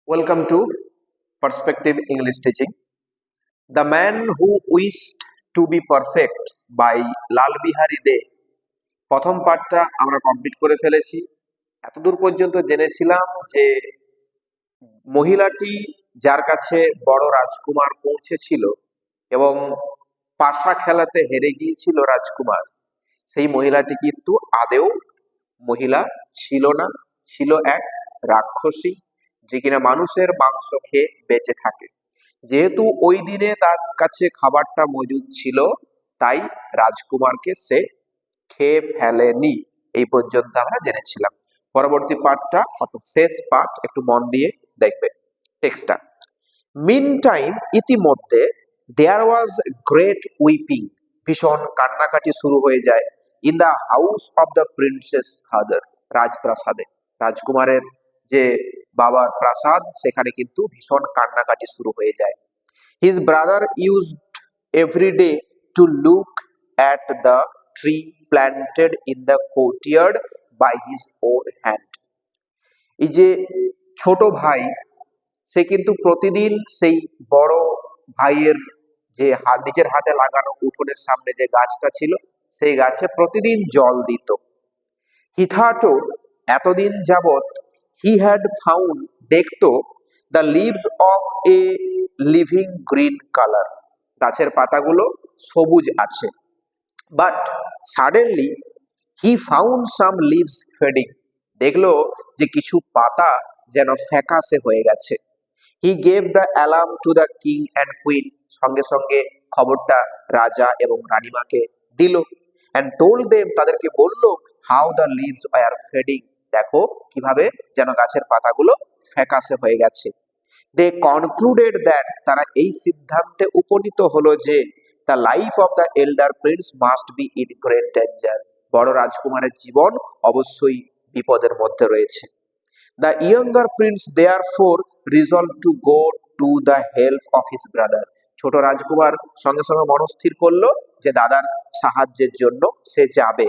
Welcome to Perspective English Teaching. The Man Who Wished to Be Perfect by লাল বিহারী দে। প্রথম পার্টটা আমরা complete করে ফেলেছি। এতদূর পর্যন্ত জেনেছিলাম যে মহিলাটি যার কাছে বড় রাজকুমার পৌঁছেছিল এবং পাশা খেলাতে হেরে গিয়েছিল রাজকুমার, সেই মহিলাটি কিন্তু আদেও মহিলা ছিল না, ছিল এক রাক্ষসী যে কিনা মানুষের মাংস খেয়ে বেঁচে থাকে। যেহেতু ওই দিনে তার কাছে খাবারটা মজুদ ছিল, তাই রাজকুমারকে সে খেয়ে ফেলেনি। এই পর্যন্ত আমরা জেনেছিলাম। পরবর্তী পার্টটা অর্থাৎ শেষ পার্ট একটু মন দিয়ে দেখবে টেক্সটটা। মিন টাইম, ইতিমধ্যে দেয়ার ওয়াজ গ্রেট উইপিং, ভীষণ কান্নাকাটি শুরু হয়ে যায়। In the house of the princess father, রাজপ্রাসাদে, রাজকুমারের যে বাবার প্রাসাদ, সেখানে কিন্তু ভীষণ কান্নাকাটি শুরু হয়ে যায়। His brother used every day to look at the tree planted in the courtyard by his own hand. এই যে ছোট ভাই, সে কিন্তু প্রতিদিন সেই বড় ভাইয়ের যে নিজের হাতে লাগানো উঠোনের সামনে যে গাছটা ছিল, সেই গাছে প্রতিদিন জল দিত। হিথাটো, এতদিন যাবৎ, হি হ্যাড ফাউন্ড, দেখতো, the leaves of a living green colour, গাছের পাতাগুলো সবুজ আছে। But suddenly he found some leaves fading, দেখলো যে কিছু পাতা যেন ফ্যাকাশে হয়ে গেছে। He gave the alarm to the king and queen, সঙ্গে সঙ্গে খবরটা রাজা এবং রানীমাকে দিল। অ্যান্ড টোল্ড দেম, তাদেরকে বলল, how the leaves are fading, দেখো কিভাবে যেন গাছের পাতাগুলো ফ্যাকাশে হয়ে গেছে। দে কনক্লুডেড দ্যাট, তারা এই সিদ্ধান্তে উপনীত হলো যে the life of the elder Prince must be in great danger, বড় রাজকুমারের জীবন অবশ্যই বিপদের মধ্যে রয়েছে। The younger Prince therefore resolve to go to the help of his brother, ছোট রাজকুমার সঙ্গে সঙ্গে মনস্থির করলো যে দাদার সাহায্যের জন্য সে যাবে।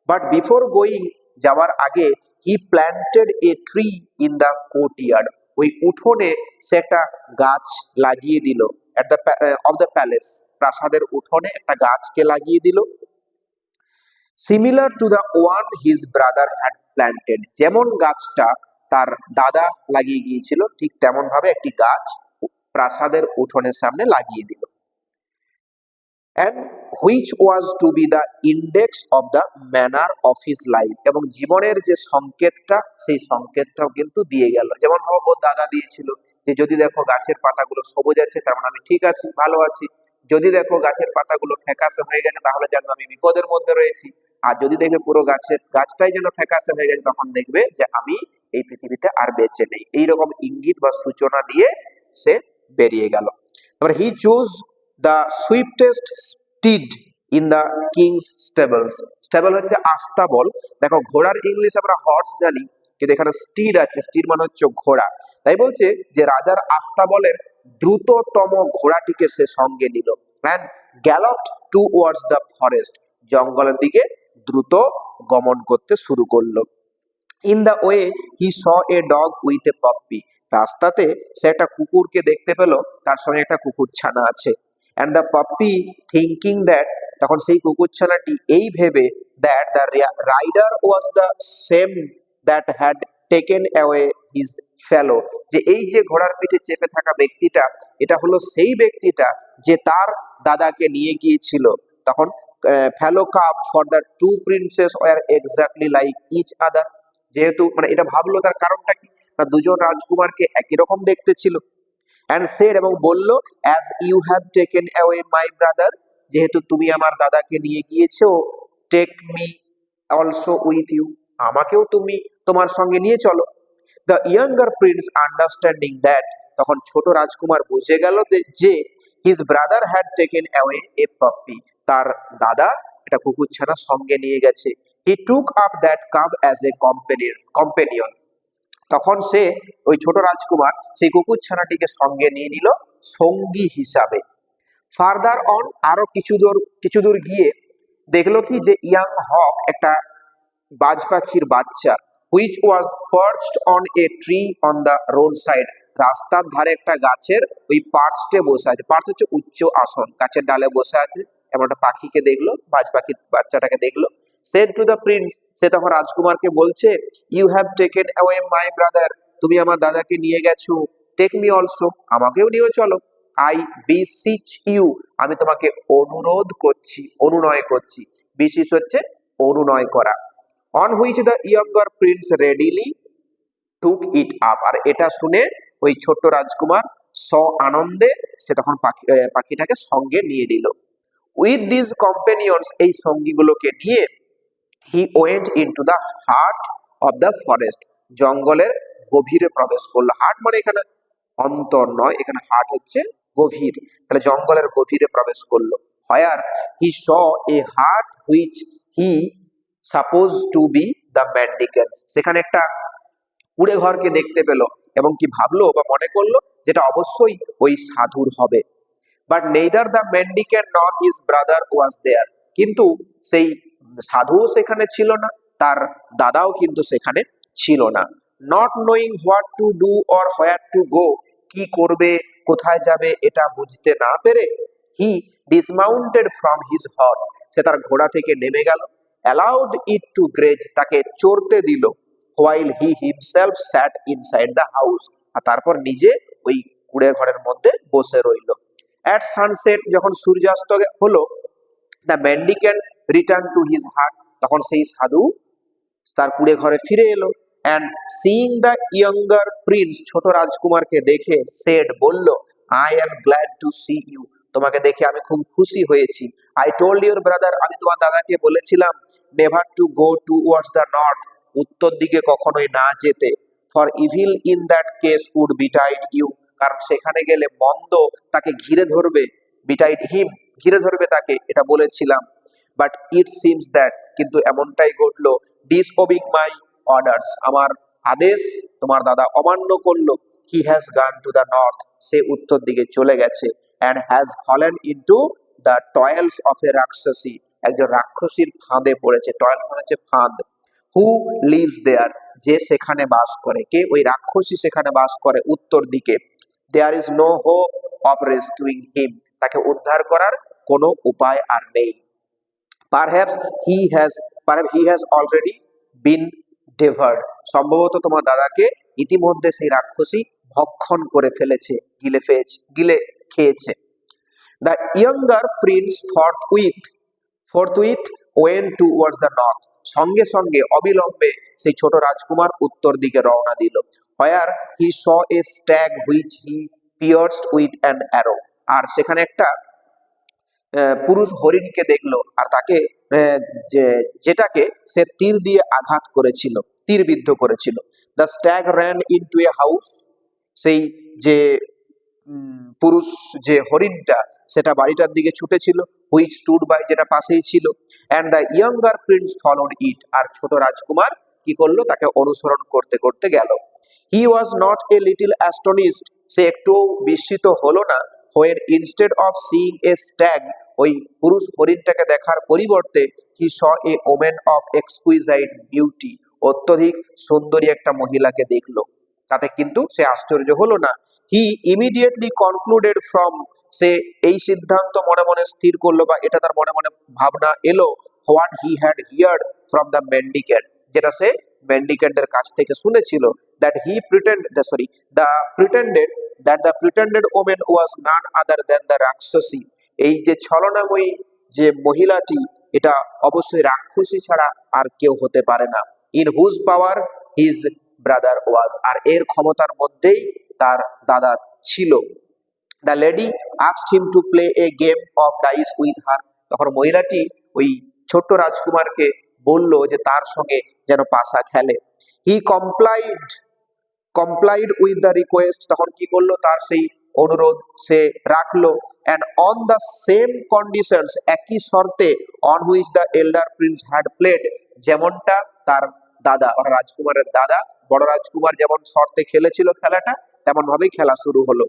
বাট বিফোর গোয়িং, যাওয়ার আগে, he planted a tree in the courtyard, ওই উঠোনে সে একটা গাছ লাগিয়ে দিল। At the of the palace, প্রাসাদের উঠোনে একটা গাছকে লাগিয়ে দিল। Similar to the one his brother had planted, যেমন গাছটা তার দাদা লাগিয়ে গিয়েছিল, ঠিক তেমন ভাবে একটি গাছ প্রাসাদের উঠোনের সামনে লাগিয়ে দিল। And which was to be the index of the manner of his life, এবং জীবনের যে সংকেতটা, সেই সংকেতটাও কিন্তু দিয়ে গেল। যেমন হোক, ওর দাদা দিয়েছিল যে যদি দেখো গাছের পাতাগুলো সবুজ আছে, তার মানে আমি ঠিক আছি, ভালো আছি। যদি দেখো গাছের পাতাগুলো ফ্যাকাশে হয়ে গেছে, তাহলে জানো আমি বিপদের মধ্যে রয়েছি। আর যদি দেখবে পুরো গাছটাই যেন ফ্যাকাশে হয়ে গেছে, তখন দেখবে যে আমি এই পৃথিবীতে আর বেঁচে নেই। এইরকম ইঙ্গিত বা সূচনা দিয়ে সে বেরিয়ে গেল। তারপরে he choose the swiftest steed in the king's stables, stable হচ্ছে আস্তাবল। দেখো, ঘোড়ার ইংলিশ আমরা হর্স জানি, কিন্তু এখানে স্টিড আছে, স্টিড মানে হচ্ছে ঘোড়া। তাই বলছে যে রাজার আস্তাবলের দ্রুততম ঘোড়াটিকে সে সঙ্গে নিল। And galloped towards the forest, জঙ্গলের দিকে দ্রুত গমন করতে শুরু করলো। In the way he saw a dog with a puppy, রাস্তাতে সে একটা কুকুরকে দেখতে পেল, তার সঙ্গে একটা কুকুর ছানা আছে। And the puppy thinking that, তখন সেই কুকুরছানাটি এই ভেবে, that the rider was the same that had taken away his fellow, যে এই যে ঘোড়ার পিঠে চেপে থাকা ব্যক্তিটা, এটা হলো সেই ব্যক্তিটা যে তার দাদাকে নিয়ে গিয়েছিল। তখন fellow cub for the two princes were exactly like each other, যেহেতু মানে এটা ভাবলো, তার কারণটা কি না, দুজন রাজকুমারকে একই রকম দেখতে ছিল। অ্যান্ড সেড, এবং বলল, as you have taken away my brother, যেহেতু তুমি আমার দাদাকে নিয়ে গিয়েছো, take me also with you, আমাকেও তুমি তোমার সঙ্গে নিয়ে চলো। The younger prince understanding that, তখন ছোট রাজকুমার বুঝে গেল যে his brother had taken away a puppy, তার দাদা একটা কুকুরছানা সঙ্গে নিয়ে গেছে। He took up that cub as a companion, তখন সে, ওই ছোট রাজকুমার, সেই কুকুরছানাটিকে সঙ্গে নিয়ে নিল সঙ্গী হিসাবে। ফার্দার অন, আরো কিছু দূর গিয়ে দেখলো কি যে ইয়াং হক, একটা বাজ পাখির বাচ্চা, which was perched on a tree on the road side, রাস্তার ধারে একটা গাছের ওই পার্চটে বসে আছে, পার্চ হচ্ছে উচ্চ আসন, গাছের ডালে বসে আছে, এমন একটা পাখিকে দেখলো, বাজ পাখির বাচ্চাটাকে দেখলো। সেড টু দ্য প্রিন্স, সে তখন রাজকুমারকে বলছে, you have taken away my brother, তুমি আমার দাদাকে নিয়ে গেছো, টেক মি অলসো, আমাকেও নিয়ে চলো। আই বিসিচ ইউ, আমি তোমাকে অনুরোধ করছি, অনুনয় করছি। বিসিচ হচ্ছে অনুনয় করা। On which the younger prince readily took it up, আর এটা শুনে ওই ছোট্ট রাজকুমার আনন্দে সে তখন পাখিটাকে সঙ্গে নিয়ে নিল। উইথ দিস কম্পেনিয়ন্স, এই সঙ্গীগুলোকে নিয়ে he went into the heart of the forest, জঙ্গলের গভীরে প্রবেশ করলো। হার্ট মানে এখানে অন্তর নয়, এখানে হার্ট হচ্ছে গভীর, তাহলে জঙ্গলের গভীরে প্রবেশ করলো। Where he saw a hut which he supposed to be the mendicant's, সেখানে একটা কুড়ে ঘরকে দেখতে পেল এবং কি ভাবলো বা মনে করলো যেটা অবশ্যই ওই সাধুর হবে। But neither the mendicant nor his brother was there, কিন্তু সেই সাধুও সেখানে ছিল না, তার দাদাও কিন্তু সেখানে ছিল না। Not knowing what to do or where to go, কি করবে কোথায় যাবে এটা বুঝতে না পেরে, হি ডিসমাউন্টেড ফ্রম হিজ হর্স, সে তার ঘোড়া থেকে নেমে গেল। অ্যালাউড ইট টু গ্রেজ, তাকে চড়তে দিল। While he himself sat inside the house, আর তারপর নিজে ওই কুড়ে ঘরের মধ্যে বসে রইল। অ্যাট সানসেট, যখন সূর্যাস্ত হলো, the mendicant return to his hut, তখন সেই সাধু তার কুড়ে ঘরে ফিরে এলো। And seeing the younger prince, ছোট রাজকুমারকে দেখে, সেড বলল, I am glad to see you, তোমাকে দেখে আমি খুব খুশি হয়েছি। আই টোল্ড ইউর ব্রাদার, আমি তোমার দাদাকে বলেছিলাম, never to go towards the north, উত্তর দিকে কখনোই না যেতে। For evil in that case would betide you, কারণ সেখানে গেলে মন্দ তাকে ঘিরে ধরবে। বিটাইড হিম, ঘিরে ধরবে তাকে, এটা বলেছিলাম। বাট ইট সিমস দ্যাট, কিন্তু এমনটাই ঘটলো, ডিসওবিং মাই অর্ডার্স, আমার আদেশ তোমার দাদা অমান্য করলো। He has gone to the north, সে উত্তর দিকে চলে গেছে। And has fallen into the toils of a rakshasi, একজন রাক্ষসীর ফাঁদে পড়েছে। টয়েলস মানে হচ্ছে ফাঁদ। হু লিভস দেয়ার, যে সেখানে বাস করে, কে, ওই রাক্ষসী সেখানে বাস করে উত্তর দিকে। There is no hope of rescuing him, তাকে উদ্ধার করার কোনো উপায় আর নেই। Perhaps he has already been devoured, সম্ভবত তোমার দাদাকে ইতিমধ্যে সেই রাক্ষসী ভক্ষণ করে ফেলেছে, গিলে খেয়েছে। The younger prince forthwith went towards the north, সঙ্গে সঙ্গে অবিলম্বে সেই ছোট রাজকুমার উত্তর দিকে রওনা দিল। Where he saw a stag which he pierced with an arrow, আর সেখানে একটা পুরুষ হরিণকে দেখলো, আর তাকে যেটাকে সে তীর দিয়ে আঘাত করেছিল, তীরবিদ্ধ করেছিল। The stag ran into a house, সেই যে পুরুষ যে হরিণটা সেটা বাড়িটার দিকে ছুটেছিল। হুইচ স্টুড বাই, যেটা পাশেই ছিল। And the younger prince followed it, আর ছোট রাজকুমার কি করলো, তাকে অনুসরণ করতে করতে গেল। He was not a little astonished, সে একটু বিস্মিত হলো না। When instead of seeing a stag, ওই পুরুষ হরিণটাকে দেখার পরিবর্তে he saw a woman of exquisite beauty, অত্যধিক সুন্দরী একটা মহিলাকে দেখলো, তাতে কিন্তু সে আশ্চর্য হলো না। হি ইমিডিয়েটলি কনক্লুডেড ফ্রম, সে এই সিদ্ধান্ত মনে মনে স্থির করলো, বা এটা তার মনে মনে ভাবনা এলো, what he had heard from the mendicant, যেটা সে মেন্ডিকেন্টের কাছ থেকে শুনেছিল। That he pretended woman was none other than the rakshasi, এই যে ছলনাময়ী যে মহিলাটি, এটা অবশ্যই রাক্ষসী ছাড়া আর কেউ হতে পারে না। In whose power his brother was, আর এর ক্ষমতার মধ্যেই তার দাদা ছিল। The lady asked him to play a game of dice with her, তখন মহিলাটি ওই ছোট্ট রাজকুমারকে বলল যে তার সঙ্গে যেন পাশা খেলে। হি কমপ্লাইড উইথ দ্য রিকোয়েস্ট, তখন কি করলো, তার সেই অনুরোধ সে রাখলো। And on the same conditions, একই শর্তে, on which the elder Prince had played, যেমনটা তার দাদা আর রাজকুমারের দাদা বড় রাজকুমার যেমন শর্তে খেলেছিল খেলাটা, তেমন ভাবেই খেলা শুরু হলো।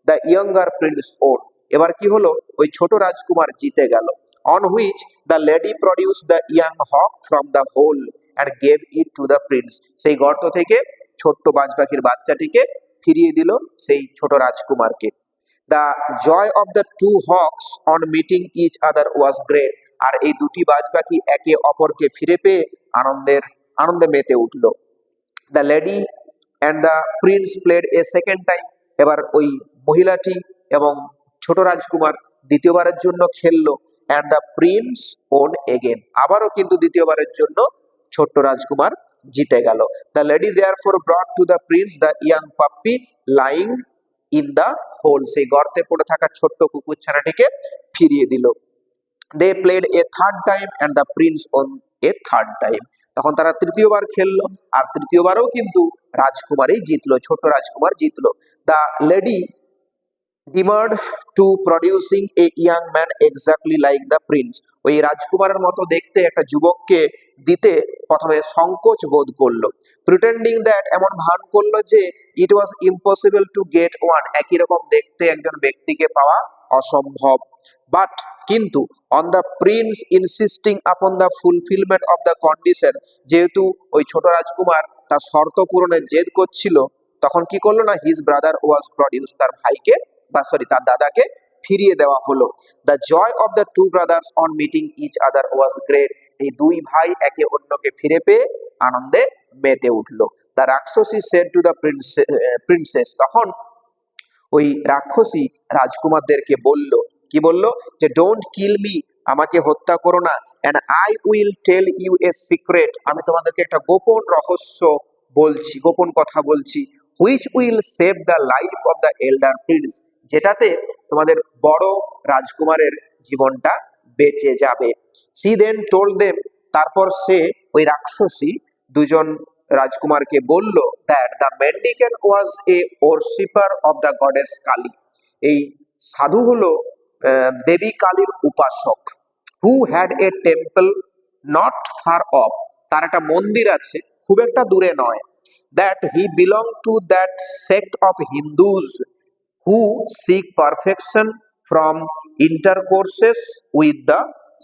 দ্য ইয়ঙ্গার প্রিন্স ওন, এবার কি হলো, ওই ছোট রাজকুমার জিতে গেল। On which the lady produce the young hawk from the hole and gave it to the prince, সেই গর্ত থেকে ছোট্ট বাজ পাখির বাচ্চাটিকে ফিরিয়ে দিল সেই ছোট রাজকুমারকে। The joy of the two hawks on meeting each other was great. আর এই দুটি বাজ পাখি একে অপরকে ফিরে পেয়ে আনন্দে মেতে উঠলো। The lady and the prince played a second time. এবার ওই মহিলাটি এবং ছোট রাজকুমার দ্বিতীয়বারের জন্য খেললো। And the prince won again. আবারও কিন্তু দ্বিতীয়বারের জন্য ছোট্ট রাজকুমার জিতে গেল। The lady therefore brought to the prince the young puppy lying in the hole. সেই গর্তে পড়ে থাকা ছোট্ট কুকুর ছানাটিকে ফিরিয়ে দিল। They played a third time and the prince won a third time. তখন তারা তৃতীয়বার খেললো, আর তৃতীয়বারও কিন্তু রাজকুমারই জিতলো, ছোট রাজকুমার জিতলো। The lady demurred to producing a young man exactly like the prince. ওই রাজকুমারের মতো দেখতে একটা যুবককে দিতে প্রথমে সংকোচ বোধ করলো। প্রিটেন্ডিং দ্যাট, এমন ভান করলো যে it was impossible to get one, একই রকম দেখতে একজন ব্যক্তিকে পাওয়া অসম্ভব। বাট, কিন্তু on the Prince ইনসিস্টিং upon the fulfilment of the condition, যেহেতু ওই ছোট রাজকুমার তার শর্ত পূরণের জেদ করছিল, তখন কি করলো না, হিজ ব্রাদার ওয়াজ প্রডিউস, তার ভাইকে তার দাদাকে ফিরিয়ে দেওয়া হলো। The joy of the two brothers on meeting each other was great. এই দুই ভাই একে অন্যকে ফিরে পেয়ে আনন্দে মেতে উঠলো। দ্য রাক্ষসী সেড টু দ্য প্রিন্সেস, তখন ওই রাক্ষসী রাজকুমারদেরকে বলল, কি বলল, যে ডোন্ট কিল মি, আমাকে হত্যা করো না, and I will tell you a secret, আমি তোমাদেরকে একটা গোপন রহস্য বলছি, গোপন কথা বলছি, which will save the life of the elder prince, যেটাতে তোমাদের বড় রাজকুমারের জীবনটা বেঁচে যাবে। সি দেন টোল্ড দেম, তারপর সে ওই রাক্ষসী দুজন রাজকুমারকে বলল, that the mendicant was a worshipper of the goddess Kali, এই সাধু হলো দেবী কালীর উপাসক। Who had a temple not far off, তার একটা মন্দির আছে খুব একটা দূরে নয়। That he belong to that sect of Hindus who seek perfection from intercourses with the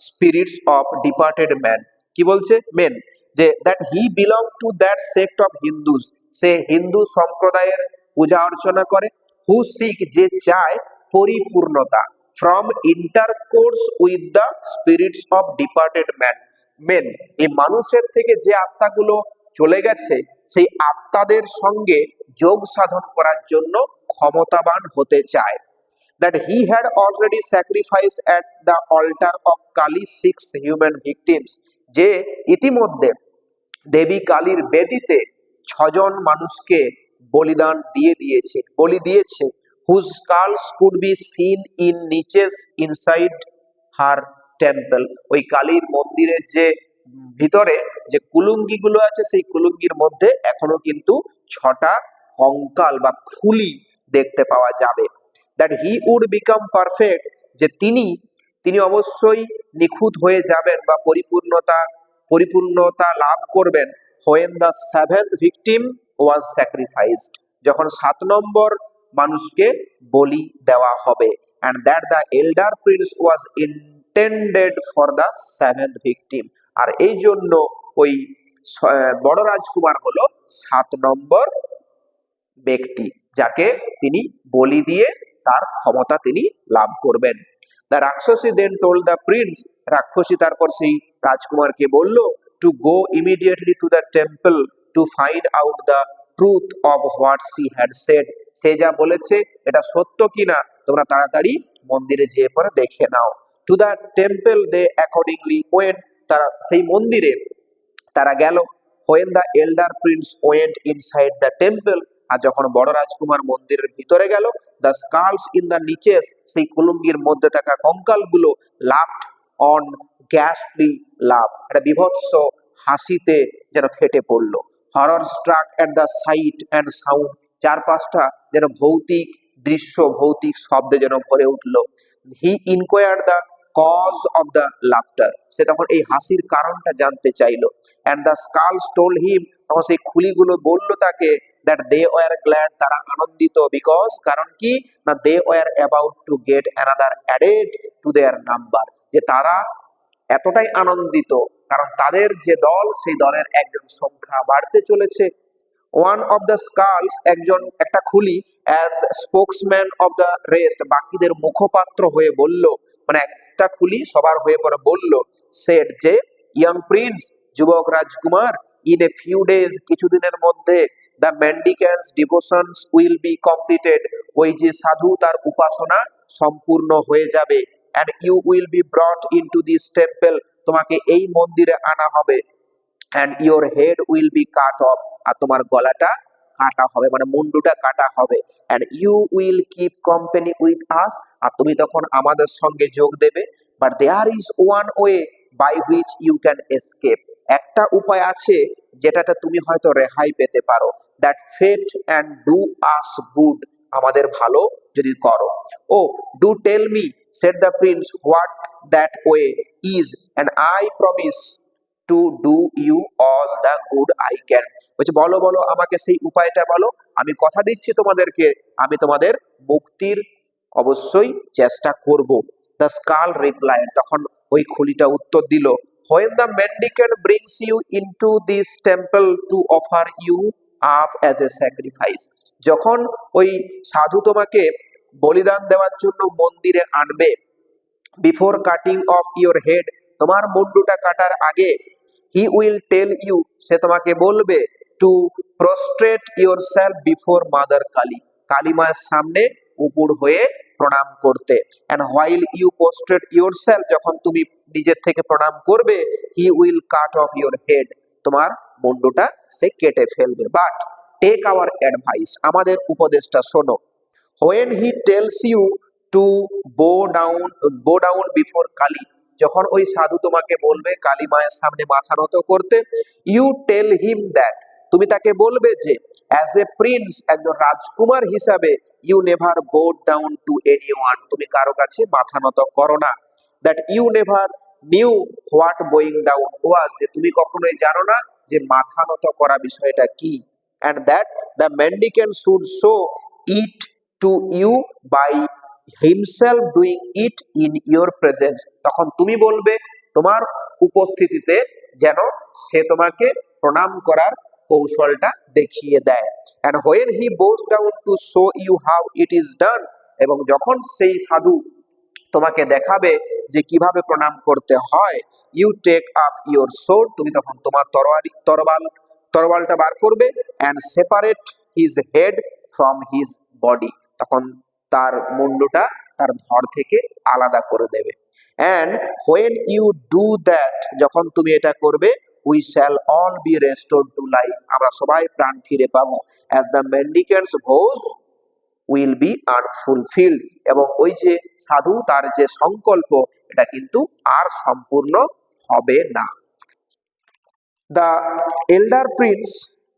spirits of departed man. কি বলছে মেন, যে that he belong to that sect of Hindus, সে হিন্দু সম্প্রদায়ের পূজা অর্চনা করে। হু সিক, যে চায় পরিপূর্ণতা, from intercourse with the spirits of departed man, men এই মানুষের থেকে যে আত্মাগুলো চলে গেছে সেই আত্মাদের সঙ্গে যোগ সাধন করার জন্য ক্ষমতাবান হতে চায়। That he had already sacrificed at the altar of Kali 6 human victims, যে ইতিমধ্যে দেবী কালীর বেদিতে 6জন মানুষকে বলি দিয়েছে। whose skulls could be seen in niches inside her temple, ওই কালীর মন্দিরের যে ভিতরে যে কুলুঙ্গিগুলো আছে সেই কুলুঙ্গির মধ্যে এখনো কিন্তু 6টা কঙ্কাল বা খুলি দেখতে পাওয়া যাবে। That he would become perfect, যে তিনি অবশ্যই নিখুঁত হয়ে যাবেন বা পরিপূর্ণতা লাভ করবেন। When the 7th victim was sacrificed, যখন 7 নম্বর মানুষকে বলি দেওয়া হবে। And that the elder prince was intended for the 7th victim, আর এই জন্য ওই বড় রাজকুমার হলো 7 নম্বর ব্যক্তি, যাকে তিনি বলি দিয়ে তার ক্ষমতা তিনি লাভ করবেন। দ্য রাক্ষসী দেন টোল্ড দ্য প্রিন্স, রাক্ষসী তারপর সেই রাজকুমারকে বলল, to go immediately to the temple to find out the truth of what she had said, সে যা বলেছে এটা সত্য কিনা তোমরা তাড়াতাড়ি মন্দিরে যেয়ে পরে দেখে নাও। To the temple they accordingly went, তারা সেই মন্দিরে তারা গেল। When the elder prince went inside the temple, আর যখন বড় রাজকুমার মন্দিরের ভিতরে গেল, the skulls in the niches, সেই কুলুঙ্গির মধ্যে থাকা কঙ্কালগুলো লাফড অন গ্যাসলি লাভ, একটা বিভৎস হাসিতে যেন ফেটে পড়লো। Horror struck at the sight and sound, চারপাশটা যেন ভৌতিক দৃশ্য, ভৌতিক শব্দে যেন ভরে উঠলো। He inquired the cause of the laughter, সে তখন এই হাসির কারণটা জানতে চাইলো। And the skulls told him, তখন সেই খুলিগুলো বললো তাকে, দ্যাট দে ওয়ার গ্ল্যাড, তারা আনন্দিত, বিকজ, কারণ কি না, they were about to get another added to their number, যে তারা এতটাই আনন্দিত কারণ তাদের যে দল সেই দলের একজন সংখ্যা বাড়তে চলেছে। ওয়ান অফ দ্য স্কালস, একটা খুলি, as spokesman of the rest, বাকিদের মুখপাত্র হয়ে বলল, মানে একটা খুলি সবার হয়ে পরে বলল, সেড যে, ইয়াং প্রিন্স, যুবক রাজকুমার, ইন এ ফিউ ডেজ, কিছুদিনের মধ্যে, the mendicant's devotions will be completed, ওই যে সাধু তার উপাসনা সম্পূর্ণ হয়ে যাবে, and you will be brought into this temple, তোমাকে এই মন্দিরে আনা হবে, and your head will be cut off, আর তোমার গলাটা কাটা হবে, মানে মুন্ডুটা কাটা হবে, and you will keep company with us, আর তুমি তখন আমাদের সঙ্গে যোগ দেবে, but there is one way by which you can escape, একটা উপায় আছে যেটাতে তুমি হয়তো রেহাই পেতে পারো, that fate and do us good, আমাদের ভালো যদি করো। Oh do tell me, said the prince, what that way is, and I promise to do you all the good I can, বলছে বলো বলো আমাকে সেই উপায়টা বলো, আমি কথা দিচ্ছি তোমাদেরকে, আমি তোমাদের মুক্তির অবশ্যই চেষ্টা করব। দ্য স্কাল রিপ্লাইড, তখন ওই খুলিটা উত্তর দিল, when the mendicant brings you into this temple to offer you up as a sacrifice, যখন ওই সাধু তোমাকে বলিদান দেওয়ার জন্য মন্দিরে আনবে, before cutting of your head, তোমার মুন্ডুটা কাটার আগে, হি উইল টেল ইউ, সে তোমাকে বলবে, to prostrate yourself before mother Kali, Kali মায়ের সামনে উপুর হয়ে প্রণাম করতে, and while you prostrate yourself, যখন তুমি নিজের থেকে প্রণাম করবে, he will cut off your head, তোমার মুন্ডুটা সে কেটে ফেলবে, বাট টেক আওয়ার অ্যাডভাইস, আমাদের উপদেশটা শোনো, when he tells you to bow down before Kali, যখন ওই সাধু তোমাকে বলবে কালী মায়ের সামনে মাথা নত করতে, ইউ টেল হিম দ্যাট, তুমি তাকে বলবে যে, অ্যাজ এ প্রিন্স, একজন রাজকুমার হিসাবে, you never bow down to anyone, তুমি কারো কাছে মাথা নত করো না, that you never knew what bowing down was, যে তুমি কখনোই জানো না যে মাথা নত করা বিষয়টা কি, and that the mendicant should show it to you by himself doing it in your presence, তখন তুমি বলবে তোমার উপস্থিতিতে যেন সে তোমাকে প্রণাম করার কৌশলটা দেখিয়ে দেয়, and when he bows down to show you how it is done, এবং যখন সেই সাধু তোমাকে দেখাবে যে কিভাবে প্রণাম করতে হয়, you take up your sword, তুমি তখন তোমার তরবালটা বার করবে, and separate his head from his body, তখন তার মুন্ডুটা তার ধড় থেকে আলাদা করে দেবে, and when you do that, যখন তুমি এটা করবে, we shall all be restored to life, আমরা সবাই প্রাণ ফিরে পাবো, অ্যাজ দ্য মেন্ডিকেন্টস ভোজ উইল বি আনফুলফিল্ড, এবং ওই যে সাধু তার যে সংকল্প, এটা কিন্তু আর সম্পূর্ণ হবে না। The elder prince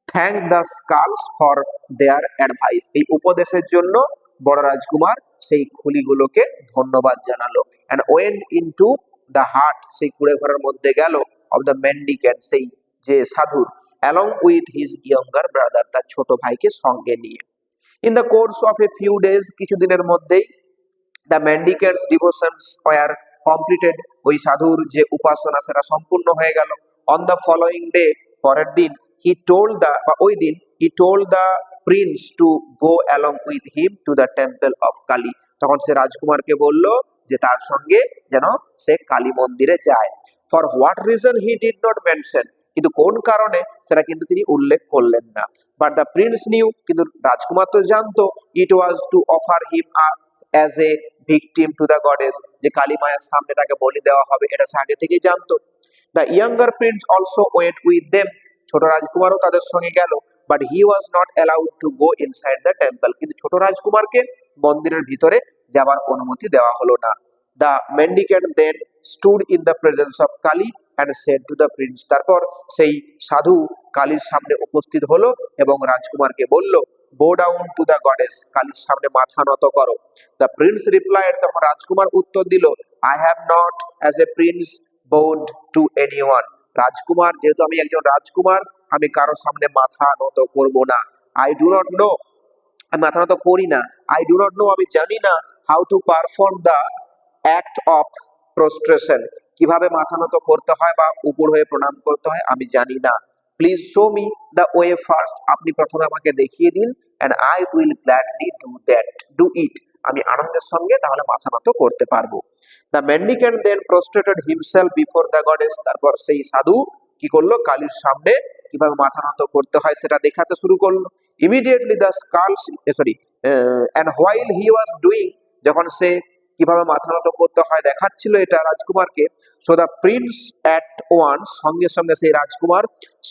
thank the skulls for their advice, এই উপদেশের জন্য বড় রাজকুমার সেই খুলিগুলোকে ধন্যবাদ জানালো, and went into the hut, সেই কুড়ে ঘরের মধ্যে গেল, অফ দ্য মেন্ডিকেন্ট, সেই যে সাধুর, along with his younger brother, তার ছোট ভাইকে সঙ্গে নিয়ে। In the course of A few days, কিছুদিনের মধ্যেই, দ্য মেন্ডিকেন্টস ডিভোশনস ওয়ার কমপ্লিটেড, ওই সাধুর যে উপাসনা সেটা সম্পূর্ণ হয়ে গেল। অন দ্য ফলোয়িং ডে, পরের দিন, ওই দিন, he told the Prince to go along with him to the temple of Kali, তখন সে রাজকুমারকে বলল যে তার সঙ্গে যেন সে কালী মন্দিরে যায়। For what reason he did not mention, কিন্তু কোন কারণে সেটা কিন্তু তিনি উল্লেখ করলেন না। বাট দ্য প্রিন্স নিউ, কিন্তু রাজকুমার তো জানতো, it was to offer him as a victim to the goddess, যে কালী মায়ের সামনে তাকে বলি দেওয়া হবে, এটা সে আগে থেকেই জানতো। The younger Prince also went with them, ছোট রাজকুমারও তাদের সঙ্গে গেল, but he was not allowed to go inside the temple, কিন্তু ছোট রাজকুমারকে মন্দিরের ভিতরে যাবার অনুমতি দেওয়া হলো না। The mendicant then stood in the presence of Kali and said to the prince, তারপর সেই সাধু কালীর সামনে উপস্থিত হলো এবং রাজকুমারকে বলল, বো ডাউন টু দ্য গডেস, কালীর সামনে মাথা নত করো। দ্য প্রিন্স রিপ্লাইড, তখন রাজকুমার উত্তর দিল, I have not as a prince bowed to anyone, রাজকুমার, যেহেতু আমি একজন রাজকুমার, আমি কারো সামনে মাথা নত করব না। আই ডু নট নো, আমি মাথা নত করি না। আই ডু নট নো, আমি জানি না, how to perform the act of prostration, কিভাবে মাথা নত করতে হয় বা উপর হয়ে প্রণাম করতে হয় আমি জানি না। Please show me the way first, আপনি প্রথমে আমাকে দেখিয়ে দিন, and I will gladly do it, আমি আনন্দের সঙ্গে তাহলে মাথা নত করতে পারবো। The mendicant then prostrated himself before the goddess, তারপর সেই সাধু কি করলো, কালীর সামনে কিভাবে মাথা নত করতে হয় সেটা দেখাতে শুরু করলো। Immediately the skulls and while he was doing, যখন সে কিভাবে মাথা নত করতে হয় দেখাচ্ছিল এটা রাজকুমারকে, so the prince at once, সঙ্গে সঙ্গে সেই রাজকুমার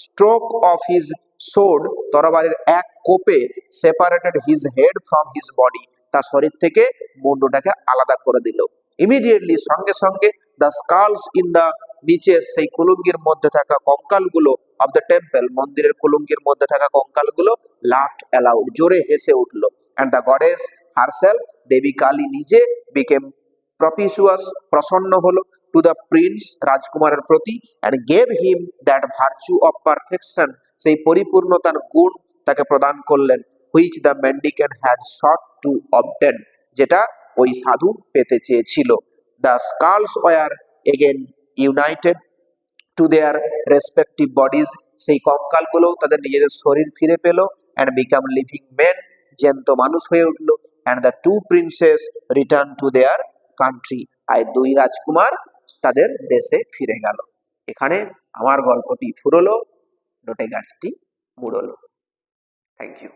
স্ট্রোক অফ হিজ সোর্ড, তরবারির এক কোপে separated his head from his body, তার শরীর থেকে মুন্ডটাকে আলাদা করে দিল। ইমিডিয়েটলি, সঙ্গে সঙ্গে, দ্য স্কালস ইন দ্য, নিচে সেই কুলুঙ্গির মধ্যে থাকা কঙ্কালগুলো, অফ দ্য টেম্পল, মন্দিরের কুলুঙ্গির মধ্যে থাকা কঙ্কালগুলো, লাফড অ্যালাউড, জোরে হেসে উঠলো। অ্যান্ড দ্য গডেস হারসেলফ, দেবী কালী নিজে, বিকেম প্রপিসুয়াস, প্রসন্ন হলো, টু দ্য প্রিন্স, রাজকুমারের প্রতি, and gave him that virtue of perfection, সেই পরিপূর্ণতার গুণ তাকে প্রদান করলেন, which the mendicant had sought to obtain, যেটা ওই সাধু পেতে চেয়েছিল। The skulls were again united to their respective bodies, সেই কঙ্কালগুলো তাদের নিজেদের শরীর ফিরে পেল, অ্যান্ড বিকাম লিভিং মেন, জ্যান্ত মানুষ হয়ে উঠল। And the two princes return to their country, আর দুই রাজকুমার তাদের দেশে ফিরে গেল। এখানে আমার গল্পটি ফুরলো, লোটে গাছটি মুড়লো। Thank you.